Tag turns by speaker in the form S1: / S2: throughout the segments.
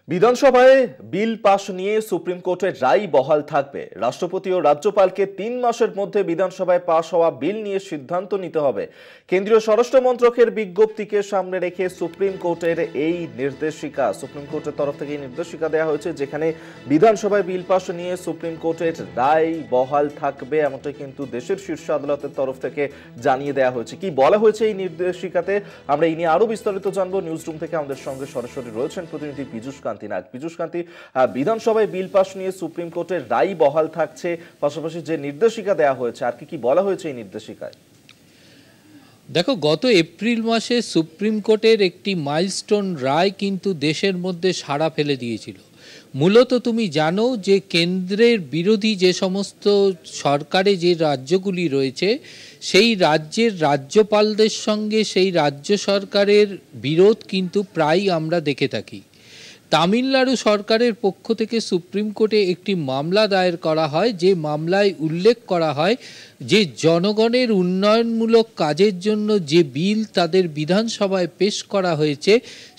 S1: বিধানসভায় বিল পাশ নিয়ে সুপ্রিম কোর্টের রায় বহাল থাকবে। রাষ্ট্রপতি ও রাজ্যপালকে ৩ মাসের মধ্যে বিধানসভায় পাশ হওয়া বিল নিয়ে সিদ্ধান্ত নিতে হবে। কেন্দ্রীয় স্বরাষ্ট্র মন্ত্রকের বিজ্ঞপ্তিকে সামনে রেখে সুপ্রিম কোর্টের এই নির্দেশিকা, সুপ্রিম কোর্টের তরফ থেকে এই নির্দেশিকা দেওয়া হয়েছে, যেখানে বিধানসভায় বিল পাশ নিয়ে সুপ্রিম কোর্টের রায় বহাল থাকবে, এমনটাই কিন্তু দেশের শীর্ষ আদালতের তরফ থেকে জানিয়ে দেওয়া হয়েছে। কি বলা হয়েছে এই নির্দেশিকাতে, আমরা এই নিয়ে আরো বিস্তারিত জানবো। নিউজ রুম থেকে আমাদের সঙ্গে সরাসরি রয়েছেন প্রতিনিধি পীযূষ কান্তি নাগ। পীযূষ কান্তি, বিধানসভায় বিল পাশ নিয়ে সুপ্রিম কোর্টের রায় বহাল থাকছে, পাশাপাশি যে নির্দেশিকা দেওয়া হয়েছে, আর কি বলা হয়েছে এই নির্দেশিকায়?
S2: দেখো, গত এপ্রিল মাসে সুপ্রিম কোর্টের একটি মাইলস্টোন রায় কিন্তু দেশের মধ্যে সাড়া ফেলে দিয়েছিল। মূলত তুমি জানো যে কেন্দ্রের বিরোধী যে সমস্ত সরকারে যে রাজ্যগুলি রয়েছে, সেই রাজ্যের রাজ্যপালদের সঙ্গে সেই রাজ্য সরকারের বিরোধ কিন্তু প্রায়ই আমরা দেখে থাকি। তামিলনাড়ু সরকারের পক্ষ থেকে সুপ্রিম কোর্টে একটি মামলা দায়ের করা হয়, যে মামলায় উল্লেখ করা হয় যে জনগণের উন্নয়নমূলক কাজের জন্য যে বিল তাদের বিধানসভায় পেশ করা হয়েছে,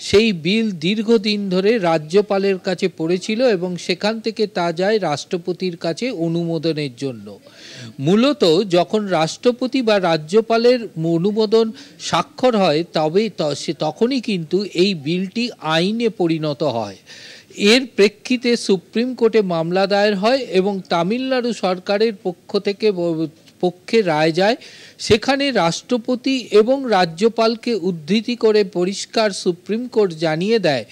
S2: সেই বিল দীর্ঘদিন ধরে রাজ্যপালের কাছে পড়েছিল এবং সেখান থেকে তা যায় রাষ্ট্রপতির কাছে অনুমোদনের জন্য। মূলত যখন রাষ্ট্রপতি বা রাজ্যপালের অনুমোদন স্বাক্ষর হয়, তখনই কিন্তু এই বিলটি আইনে পরিণত হয়। এর প্রেক্ষিতে সুপ্রিম কোর্টে মামলা দায়ের হয় এবং তামিলনাড়ু সরকারের পক্ষে রায় যায়। সেখানে রাষ্ট্রপতি এবং রাজ্যপালকে উদ্ধৃতি করে পরিষ্কার সুপ্রিম কোর্ট জানিয়ে দেয়,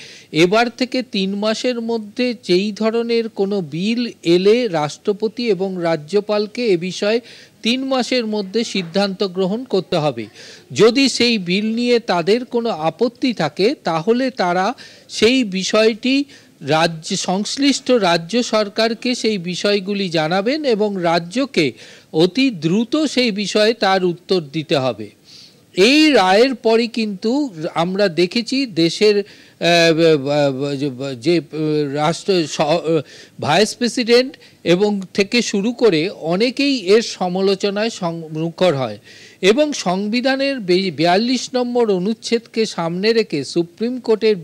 S2: এবার থেকে ৩ মাসের মধ্যে যেই ধরনের কোনো বিল এলে রাষ্ট্রপতি এবং রাজ্যপালকে এ বিষয়ে ৩ মাসের মধ্যে সিদ্ধান্ত গ্রহণ করতে হবে। যদি সেই বিল নিয়ে তাদের কোনো আপত্তি থাকে, তাহলে তারা সেই বিষয়টি সংশ্লিষ্ট রাজ্য সরকারকে সেই বিষয়গুলি জানাবেন এবং রাজ্যকে অতি দ্রুত সেই বিষয়ে তার উত্তর দিতে হবে। এই রায়ের পরই কিন্তু আমরা দেখেছি দেশের যে ভাইস প্রেসিডেন্ট এবং থেকে শুরু করে অনেকেই এর সমালোচনায় মুখর হয় এবং সংবিধানের 42 নম্বর অনুচ্ছেদকে সামনে রেখে সুপ্রিম কোর্টের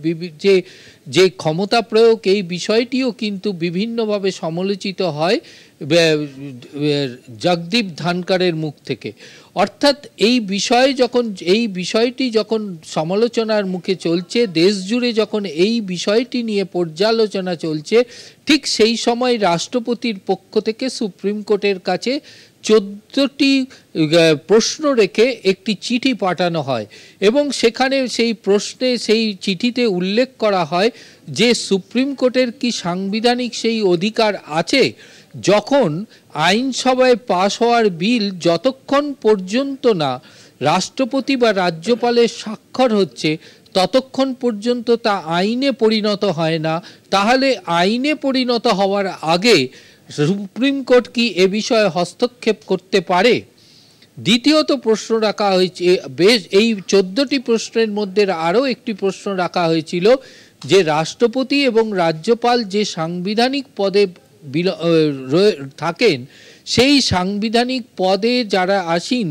S2: যে ক্ষমতা প্রয়োগ, এই বিষয়টিও কিন্তু বিভিন্নভাবে সমালোচিত হয় জগদীপ ধনকরের মুখ থেকে। অর্থাৎ এই বিষয়টি যখন সমালোচনার মুখে চলছে, দেশ জুড়ে যখন এই বিষয়টি নিয়ে পর্যালোচনা চলছে, ঠিক সেই সময় রাষ্ট্রপতির পক্ষ থেকে সুপ্রিম কোর্টের কাছে 14টি প্রশ্ন রেখে একটি চিঠি পাঠানো হয় এবং সেখানে সেই চিঠিতে উল্লেখ করা হয় যে সুপ্রিম কোর্টের কি সাংবিধানিক সেই অধিকার আছে, যখন আইনসভায় পাশ হওয়ার বিল যতক্ষণ পর্যন্ত না রাষ্ট্রপতি বা রাজ্যপালের স্বাক্ষর হচ্ছে, ততক্ষণ পর্যন্ত তা আইনে পরিণত হয় না। তাহলে আইনে পরিণত হওয়ার আগে সুপ্রিম কোর্ট কি এ বিষয়ে হস্তক্ষেপ করতে পারে? দ্বিতীয়ত প্রশ্ন রাখা হয়েছে, এই 14টি প্রশ্নের মধ্যে আরও একটি প্রশ্ন রাখা হয়েছিল যে রাষ্ট্রপতি এবং রাজ্যপাল যে সাংবিধানিক পদে থাকেন, সেই সাংবিধানিক পদে যারা আসীন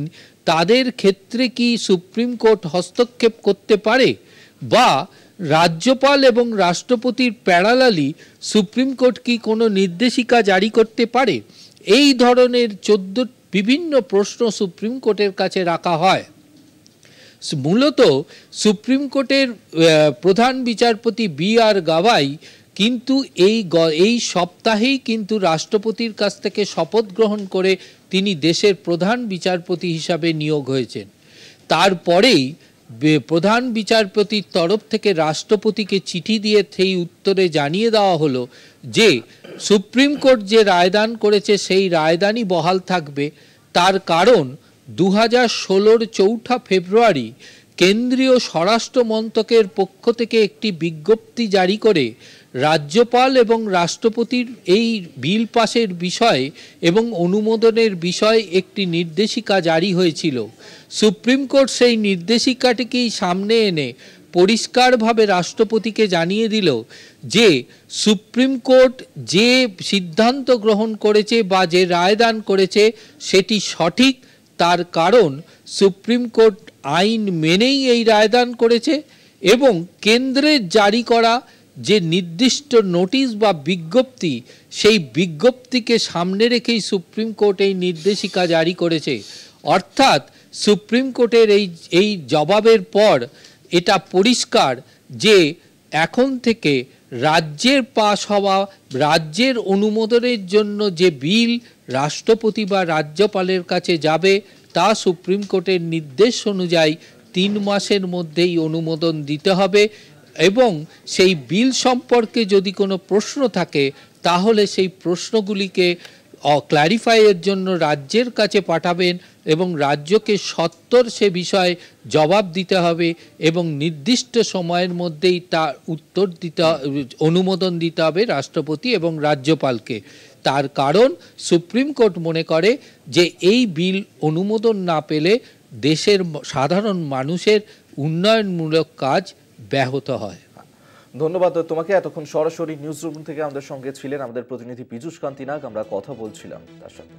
S2: তাদের ক্ষেত্রে কি সুপ্রিম কোর্ট হস্তক্ষেপ করতে পারে, বা রাজ্যপাল এবং রাষ্ট্রপতির প্যারালালি সুপ্রিম কোর্ট কি কোনো নির্দেশিকা জারি করতে পারে? এই ধরনের 14 বিভিন্ন প্রশ্ন সুপ্রিম কোর্টের কাছে রাখা হয়। মূলত সুপ্রিম কোর্টের প্রধান বিচারপতি বি.আর. গাভাই কিন্তু এই সপ্তাহেই কিন্তু রাষ্ট্রপতির কাছ থেকে শপথ গ্রহণ করে তিনি দেশের প্রধান বিচারপতি হিসাবে নিয়োগ হয়েছেন। তারপরেই প্রধান বিচারপতির তরফ থেকে রাষ্ট্রপতিকে চিঠি দিয়ে সেই উত্তরে জানিয়ে দেওয়া হলো যে সুপ্রিম কোর্ট যে রায়দান করেছে সেই রায়দানই বহাল থাকবে। তার কারণ 2016 4 ফেব্রুয়ারি কেন্দ্রীয় স্বরাষ্ট্র মন্ত্রকের পক্ষ থেকে একটি বিজ্ঞপ্তি জারি করে রাজ্যপাল এবং রাষ্ট্রপতির এই বিল পাশের বিষয় এবং অনুমোদনের বিষয়ে একটি নির্দেশিকা জারি হয়েছিল। সুপ্রিম কোর্ট সেই নির্দেশিকাটিকেই সামনে এনে পরিষ্কারভাবে রাষ্ট্রপতিকে জানিয়ে দিল যে সুপ্রিম কোর্ট যে সিদ্ধান্ত গ্রহণ করেছে বা যে রায়দান করেছে সেটি সঠিক। তার কারণ সুপ্রিম কোর্ট আইন মেনেই এই রায়দান করেছে এবং কেন্দ্রের জারি করা যে নির্দিষ্ট নোটিশ বা বিজ্ঞপ্তি, সেই বিজ্ঞপ্তিকে সামনে রেখেই সুপ্রিম কোর্ট এই নির্দেশিকা জারি করেছে। অর্থাৎ সুপ্রিম কোর্টের এই জবাবের পর এটা পরিষ্কার যে এখন থেকে রাজ্যের পাশ হওয়া, রাজ্যের অনুমোদনের জন্য যে বিল রাষ্ট্রপতি বা রাজ্যপালের কাছে যাবে, তা সুপ্রিম কোর্টের নির্দেশ অনুযায়ী 3 মাসের মধ্যেই অনুমোদন দিতে হবে। এবং সেই বিল সম্পর্কে যদি কোনো প্রশ্ন থাকে, তাহলে সেই প্রশ্নগুলিকে ক্ল্যারিফাইয়ের জন্য রাজ্যের কাছে পাঠাবেন এবং রাজ্যকে সত্বর সে বিষয়ে জবাব দিতে হবে এবং নির্দিষ্ট সময়ের মধ্যেই তার উত্তর দিতে, অনুমোদন দিতে হবে রাষ্ট্রপতি এবং রাজ্যপালকে। তার কারণ সুপ্রিম কোর্ট মনে করে যে এই বিল অনুমোদন না পেলে দেশের সাধারণ মানুষের উন্নয়নমূলক কাজ ব্যাহত হয়।
S1: ধন্যবাদ তোমাকে। এতক্ষণ সরাসরি নিউজ রুম থেকে আমাদের সঙ্গে ছিলেন আমাদের প্রতিনিধি পীযূষ কান্তি নাগ। আমরা কথা বলছিলাম তার সাথে।